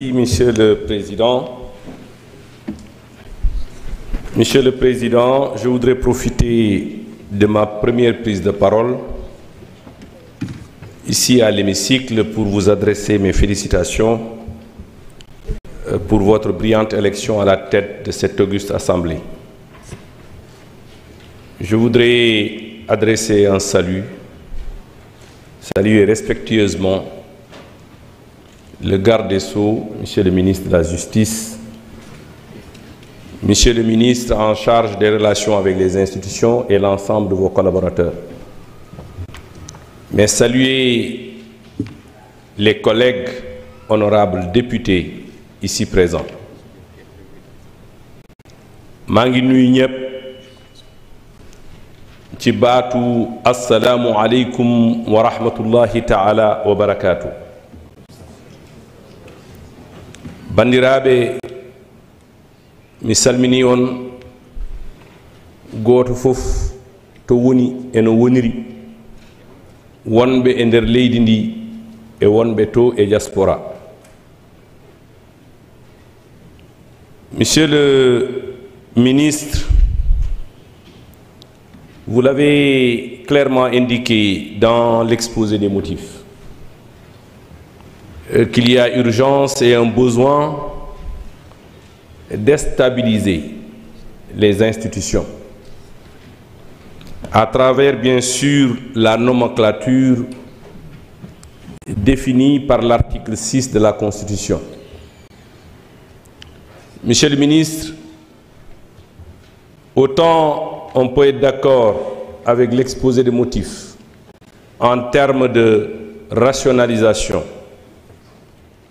Monsieur le Président. Monsieur le Président, je voudrais profiter de ma première prise de parole ici à l'hémicycle pour vous adresser mes félicitations pour votre brillante élection à la tête de cette auguste Assemblée. Je voudrais adresser un saluer respectueusement le garde des Sceaux, Monsieur le ministre de la Justice, Monsieur le ministre en charge des relations avec les institutions et l'ensemble de vos collaborateurs. Mais saluer les collègues honorables députés ici présents. maa ngi nuyu ñëpp ci baatu assalaamu aleykum wa rahmatullahi taala wa barakaatu. Bandiraɓe mi salmini on gooto fof to woni eno woniri wonɓe e nder leydi ndi e wonɓe to e diaspora. Monsieur le ministre, vous l'avez clairement indiqué dans l'exposé des motifs qu'il y a urgence et un besoin de stabiliser les institutions à travers bien sûr la nomenclature définie par l'article 6 de la Constitution. Monsieur le ministre, autant on peut être d'accord avec l'exposé des motifs en termes de rationalisation,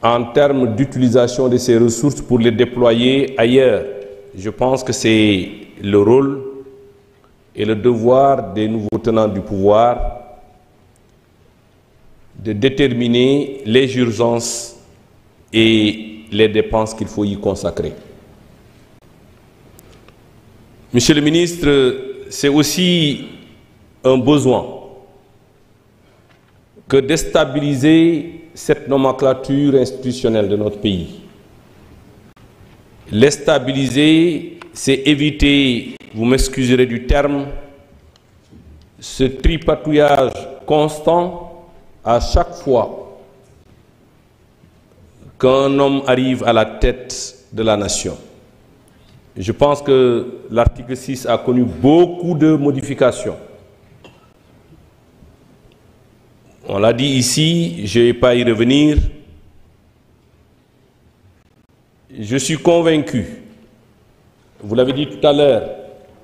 en termes d'utilisation de ces ressources pour les déployer ailleurs. Je pense que c'est le rôle et le devoir des nouveaux tenants du pouvoir de déterminer les urgences et les dépenses qu'il faut y consacrer. Monsieur le ministre, c'est aussi un besoin que de stabiliser cette nomenclature institutionnelle de notre pays. Les stabiliser, c'est éviter, vous m'excuserez du terme, ce tripatouillage constant à chaque fois qu'un homme arrive à la tête de la nation. Je pense que l'article 6 a connu beaucoup de modifications. On l'a dit ici, je ne vais pas y revenir. Je suis convaincu, vous l'avez dit tout à l'heure,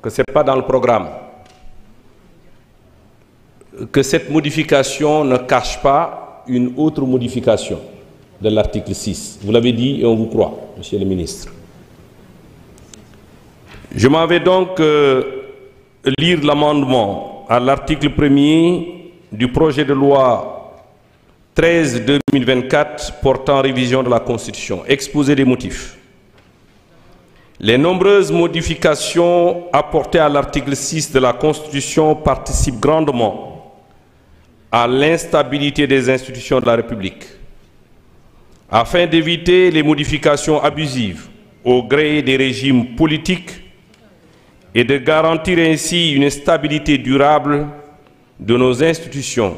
que ce n'est pas dans le programme, que cette modification ne cache pas une autre modification de l'article 6. Vous l'avez dit et on vous croit, Monsieur le ministre. Je m'en vais donc lire l'amendement à l'article 1er du projet de loi 13/2024 portant révision de la Constitution. Exposé des motifs. Les nombreuses modifications apportées à l'article 6 de la Constitution participent grandement à l'instabilité des institutions de la République. Afin d'éviter les modifications abusives au gré des régimes politiques et de garantir ainsi une stabilité durable de nos institutions,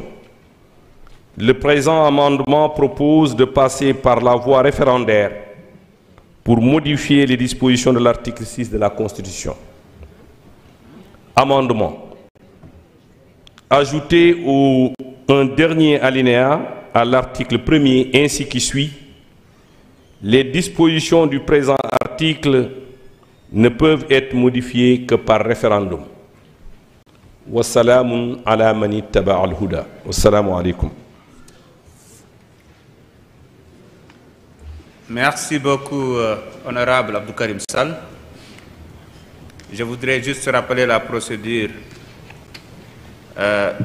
le présent amendement propose de passer par la voie référendaire pour modifier les dispositions de l'article 6 de la Constitution. Amendement. Ajouter un dernier alinéa à l'article 1er ainsi qui suit. Les dispositions du présent article ne peuvent être modifiées que par référendum. Wassalamun ala man ittaba al-huda. Wassalamu alaikum. Merci beaucoup, honorable Abdou Karim Sall. Je voudrais juste rappeler la procédure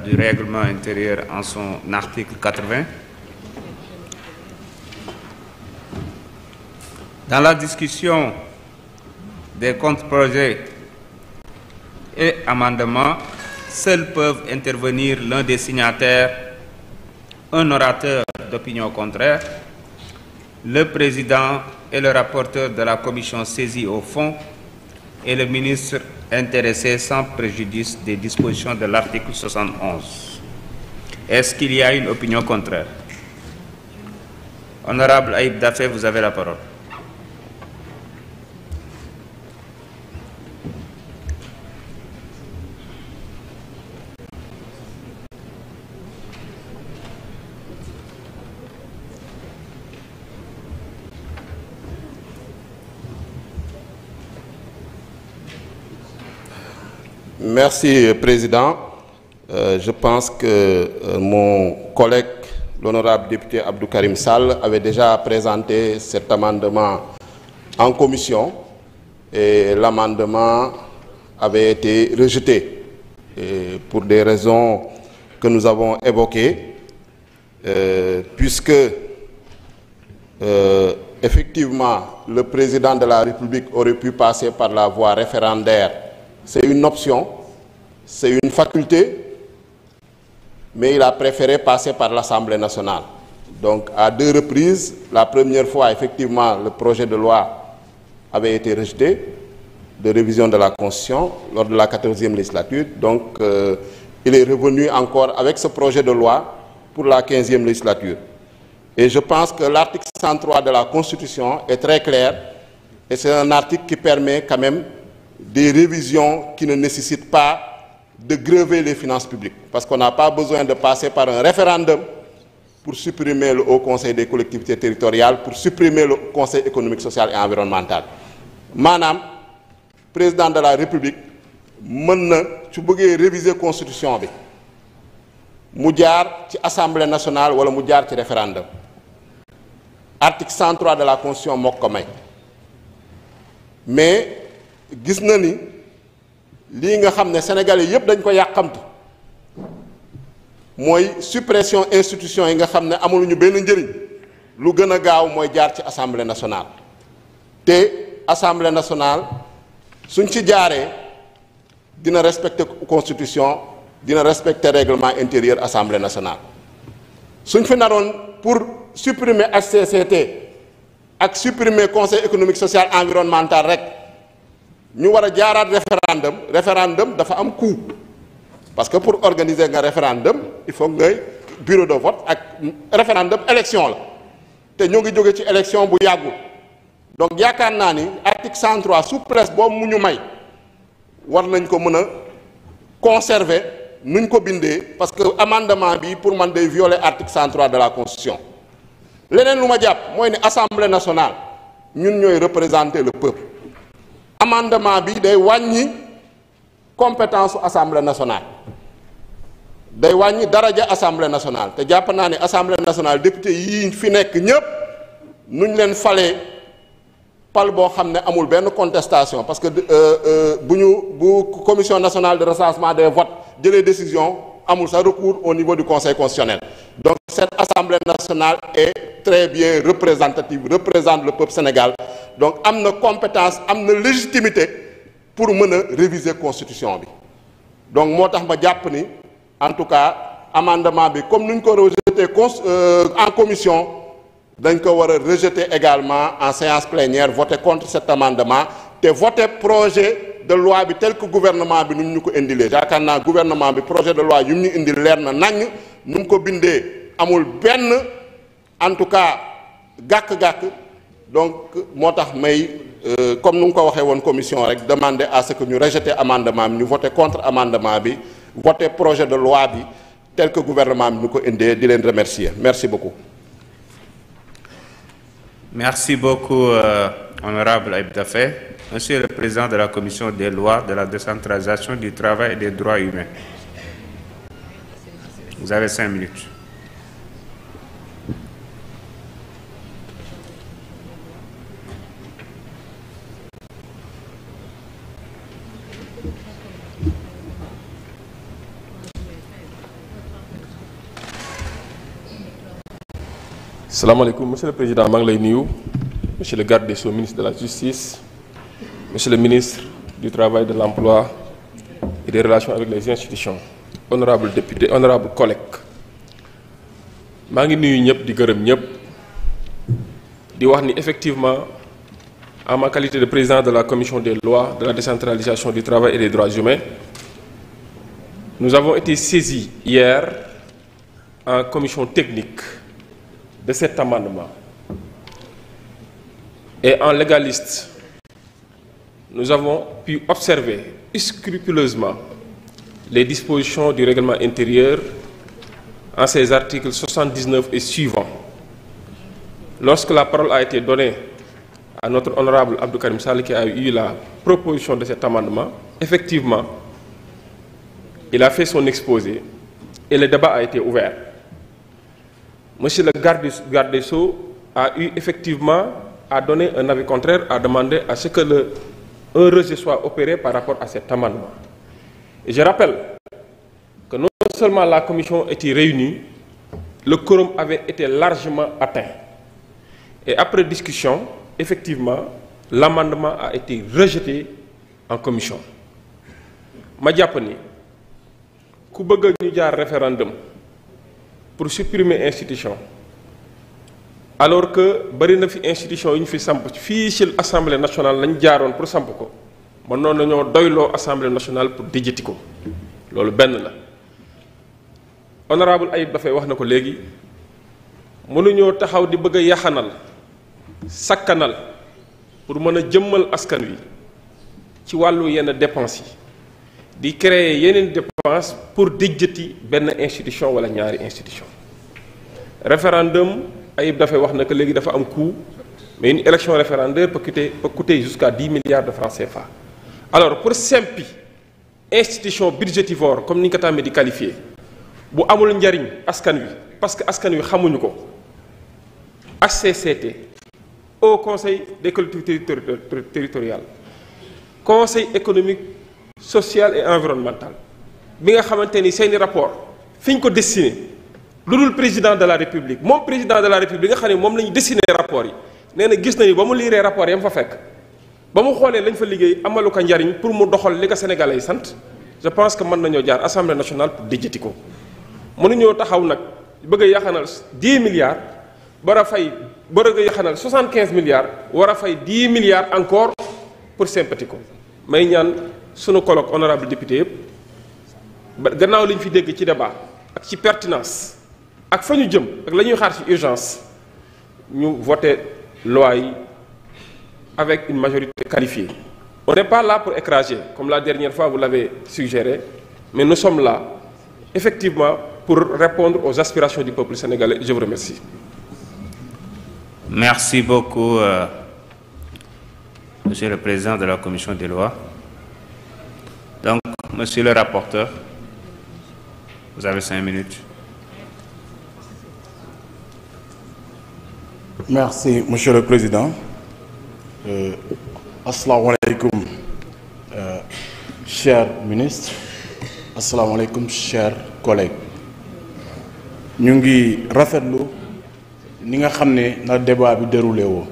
du règlement intérieur en son article 80. Dans la discussion des contre-projets et amendements, seuls peuvent intervenir l'un des signataires, un orateur d'opinion contraire le président et le rapporteur de la commission saisie au fond et le ministre intéressé sans préjudice des dispositions de l'article 71. Est-ce qu'il y a une opinion contraire? Honorable Ayib Daffé, vous avez la parole. Merci, Président. Je pense que mon collègue, l'honorable député Abdou Karim Sall, avait déjà présenté cet amendement en commission et l'amendement avait été rejeté pour des raisons que nous avons évoquées, puisque effectivement le président de la République aurait pu passer par la voie référendaire. C'est une option, c'est une faculté, mais il a préféré passer par l'Assemblée nationale. Donc, à 2 reprises, la première fois, effectivement, le projet de loi avait été rejeté de révision de la Constitution lors de la 14e législature. Donc, il est revenu encore avec ce projet de loi pour la 15e législature. Et je pense que l'article 103 de la Constitution est très clair et c'est un article qui permet quand même des révisions qui ne nécessitent pas de grever les finances publiques. Parce qu'on n'a pas besoin de passer par un référendum pour supprimer le Haut Conseil des collectivités territoriales, pour supprimer le Conseil économique, social et environnemental. Madame, président de la République, maintenant, tu veux réviser la Constitution, mu jaar ci Assemblée nationale wala mu jaar ci référendum. Article 103 de la Constitution moo ko may. Mais gis na ni lii nga xam ne Sénégalais yëpp dañ ko yàqamti mooy suppression institution yi nga xam ne amuluñu benn njëriñ lu gën a gaaw mooy jaar ci Assemblée nationale. te Assemblée nationale suñ ci jaaree dina respecter constitution dina respecter règlement intérieur Assemblée nationale. suñ fi naroon pour supprimer HCCT ak supprimer Conseil économique social environnemental rek. ñu war a jaaraat référendum dafa am coût parce que pour organiser un référendum il faut ngay bureau de vote ak référendum élection la te ñoo ngi jóge ci élection bu yàggul donc yaakaar naa ni article 103 souplesse boobu mu ñu may war nañ ko mën a conserver nuñ ko bindee parce que amendement bi pour man day violer article 103 de la Constitution. leneen lu ma jàpp mooy ne Assemblée nationale ñun ñooy représenter le peuple. Amendement bi day wàññi compétence su Assemblée nationale day wàññi daraja Assemblée nationale te jàpp naa ne Assemblée nationale député yi fi nekk ñëpp nuñ leen falee pal boo xam ne amul benn contestation parce que bu commission nationale de recensement des votes jëlee décision amul sa recours au niveau du conseil constitutionnel. Donc cette Assemblée nationale est très bien représentative, représente le peuple sénégal. Donc am na compétence am na légitimité pour mën a réviser constitution bi donc moo tax ma jàpp ni en tout cas amendement bi comme nuñ ko rejeté en commission dañ ko war a rejeter également en séance plénière voter contre cet amendement te voter projet de loi bi tel que gouvernement bi nu ñu ko indilee yaakaar naa gouvernement bi projet de loi yu ñu indi leer na naññ nu mu ko bindee amul benn en tout cas gàkk-gàkk donc moo tax may comme nu nga ko waxee woon commission rek demander à ce que ñu rejeter amendement bi ñu voter contre amendement bi voter projet de loi bi tel que gouvernement bi ñu ko indee di leen remercier merci beaucoup. Merci beaucoup, honorable Ayib Daffé. Monsieur le Président de la Commission des lois, de la décentralisation du travail et des droits humains. Vous avez 5 minutes. Salam alaikum, Monsieur le Président Manglay Niou, Monsieur le garde des Sceaux, ministre de la Justice, Monsieur le ministre du Travail, de l'Emploi et des Relations avec les institutions, honorables députés, honorables collègues. Je suis nuyu ñëpp di gërëm ñëpp di wax ni effectivement en ma qualité de président de la commission des lois, de la décentralisation du travail et des droits humains, nous avons été saisis hier en commission technique de cet amendement. Et en légaliste, nous avons pu observer scrupuleusement les dispositions du règlement intérieur en ses articles 79 et suivants. Lorsque la parole a été donnée à notre honorable Abdou Karim Sall qui a eu la proposition de cet amendement, effectivement, il a fait son exposé et le débat a été ouvert. Monsieur le garde des Sceaux a eu effectivement à donner un avis contraire, à demander à ce que un rejet soit opéré par rapport à cet amendement. Et je rappelle que non seulement la commission était réunie, le quorum avait été largement atteint. Et après discussion, effectivement, l'amendement a été rejeté en commission. Ma jàpp ni ku bëgg ñu jaar référendum pour supprimer institution alors que bari na fi institution yi ñu fi samp fii ci assemblée nationale lañ jaaroon pour samp ko man noonu nañoo doyloo assemblée nationale pour dijjati ko loolu benn la. honorable Ayib dafay wax na ko léegi mënuñoo taxaw di bëgg a yaxanal sakkanal pour mën a jëmmal askan wi ci wàllu yenn dépenses yi di créer yeneen dépenses pour dijjati benn institution wala ñaari institution. Référendum Ayib dafay wax na que léegi dafa am coût mais une élection référendaire peut coûter jusqu'à 10 milliards de francs CFA. Alors pour simpi institution budgétivore comme ni ñu ko tàmmee di qualifier bu amul njariñ askan wi parce que askan wi xamuñu ko HCCT au conseil des collectivités territoriales conseil économique social et environnemental bi nga xamante ni seeni rapport fi ñu ko destiné lu dul président de la république moom président de la république nga xam ne moom la ñu destiné rapport yi nee na gis nañu ba mu liiree rapport yam fa fekk ba mu xoolee lañ fa liggéey amalu ko njariñ pour mu doxal li ko sénégalais yi sant je pense que mën nañoo jaar assemblée nationale pour dijjati ko. mënuñoo taxaw nag bëgg a yaxanal 10 milliards war a fay bëgg a yaxanal 75 milliards war a fay 10 milliards encore pour sympathie ko may ñaan sunu colloque honorable député yëpp ba gannaaw li ñu fi dégg ci débat ak ci pertinence ak fa ñu jëm ak la ñuy xaar ci urgence ñu voter loi yi avec une majorité qualifiée. On n'est pas là pour écraser comme la dernière fois vous l'avez suggéré mais nous sommes là effectivement pour répondre aux aspirations du peuple sénégalais. Je vous remercie. Merci beaucoup, Monsieur le Président de la Commission des lois. Donc, Monsieur le rapporteur, vous avez 5 minutes. Merci, Monsieur le Président. Assalamu alaikum, chers ministres. Assalamu alaikum, chers collègues. ñu ngi rafetlu ni nga xam ne na débat bi déroulé woo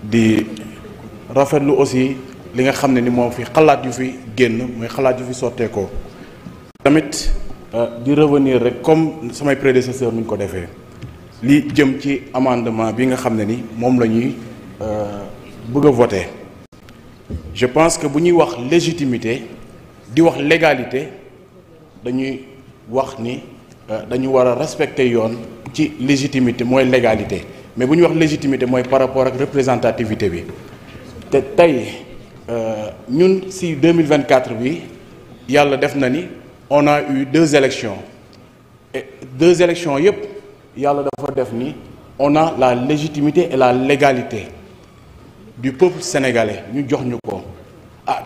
di rafetlu aussi li nga xam ne ni moom fi xalaat yu fi génn mooy xalaat yu fi sotteekoo tamit di revenir rek comme samay prédécesseurs nuñ ko defee li jëm ci amendement bi nga xam ne ni moom la ñuy bëgg a voter. Je pense que bu ñuy wax légitimité di wax légalité dañuy wax ni dañu war a respecter yoon ci légitimité mooy légalité mais bu ñu wax légitimité mooy par rapport ak représentativité bi te tey ñun si 2024 bi yàlla def na ni on a eu 2 élections et 2 élections yépp yàlla dafa def ni on a la légitimité et la légalité du peuple sénégalais ñu jox ñu ko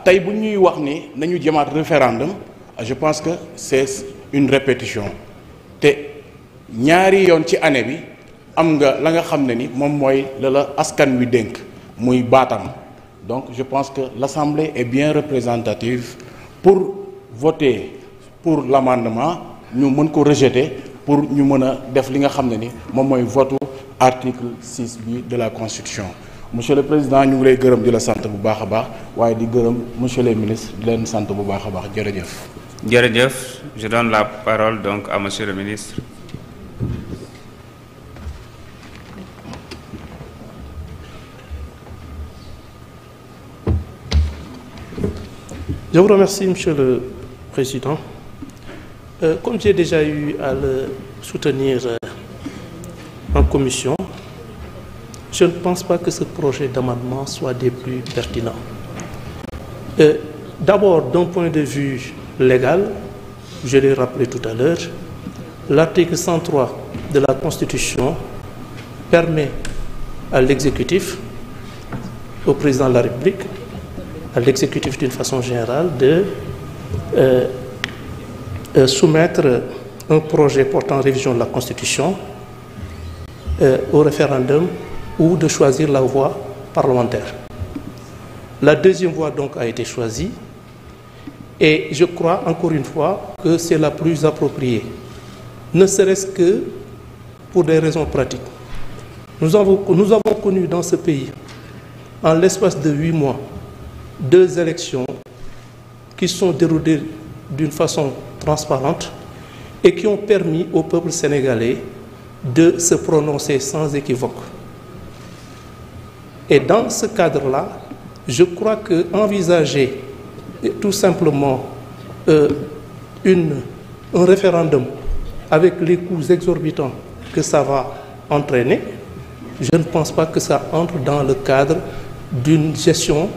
tey bu ñuy wax ni nañu jëmaat référendum je pense que c'est une répétition te ñaari yoon ci année bi am nga la nga xam ne ni moom mooy la askan wi dénk muy baatam donc je pense que l'Assemblée est bien représentative pour voter pour l'amendement ñu mën ko rejeter pour ñu mën a def li nga xam ne ni moom mooy votu article 6 bi de la Constitution. Monsieur le Président ñu ngi lay gërëm di la sant bu baax a baax waaye di gërëm monsieur les ministres di leen sant bu baax a baax jërëjëf. Jërëjëf, je donne la parole donc à monsieur le ministre. Je vous remercie, Monsieur le Président. Comme j'ai déjà eu à le soutenir en commission, je ne pense pas que ce projet d'amendement soit des plus pertinents. D'abord, d'un point de vue légal, je l'ai rappelé tout à l'heure, l'article 103 de la Constitution permet à l'exécutif, au président de la République, à l'exécutif d'une façon générale, de soumettre un projet portant révision de la Constitution au référendum ou de choisir la voie parlementaire. La deuxième voie donc a été choisie et je crois encore une fois que c'est la plus appropriée, ne serait-ce que pour des raisons pratiques. Nous avons connu dans ce pays, en l'espace de 8 mois, 2 élections qui sont déroulées d'une façon transparente et qui ont permis au peuple sénégalais de se prononcer sans équivoque. Et dans ce cadre-là, je crois qu'envisager tout simplement un référendum avec les coûts exorbitants que ça va entraîner, je ne pense pas que ça entre dans le cadre d'une gestion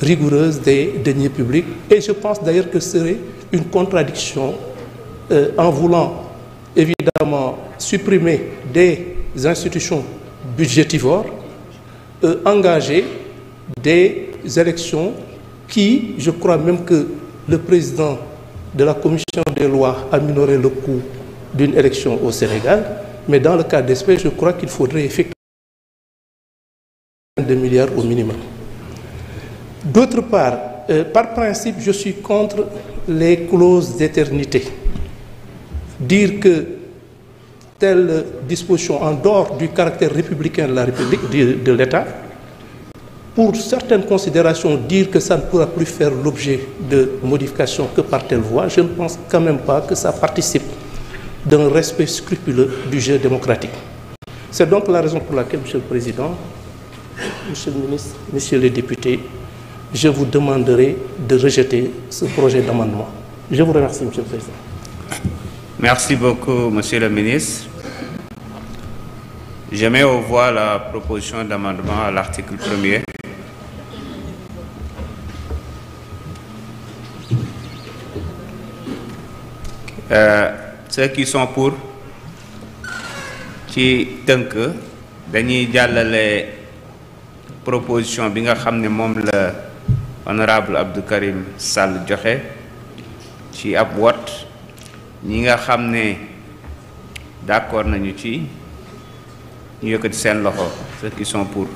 rigoureuse des deniers publics. Et je pense d'ailleurs que ce serait une contradiction en voulant évidemment supprimer des institutions budgétivores, engager des élections qui, je crois même que le président de la commission des lois a minoré le coût d'une élection au Sénégal, mais dans le cas d'espèce, je crois qu'il faudrait effectivement 2 milliards au minimum. D'autre part, par principe, je suis contre les clauses d'éternité. Dire que telle disposition, en dehors du caractère républicain de la République, de l'État, pour certaines considérations, dire que ça ne pourra plus faire l'objet de modifications que par telle voie, je ne pense quand même pas que ça participe d'un respect scrupuleux du jeu démocratique. C'est donc la raison pour laquelle, Monsieur le Président, Monsieur le Ministre, Messieurs les députés, je vous demanderai de rejeter ce projet d'amendement. Je vous remercie, Monsieur le Président. Merci beaucoup, Monsieur le Ministre. Je mets aux voix la proposition d'amendement à l'article 1er. Ceux qui sont pour, ci tënk dañuy jàllale proposition bi nga xam ne moom la honorable Abdou Karim Sall joxe ci ab vote ñi nga xam ne d'accord nañu ci ñu yëkkati seen loxo ceux qui sont pour.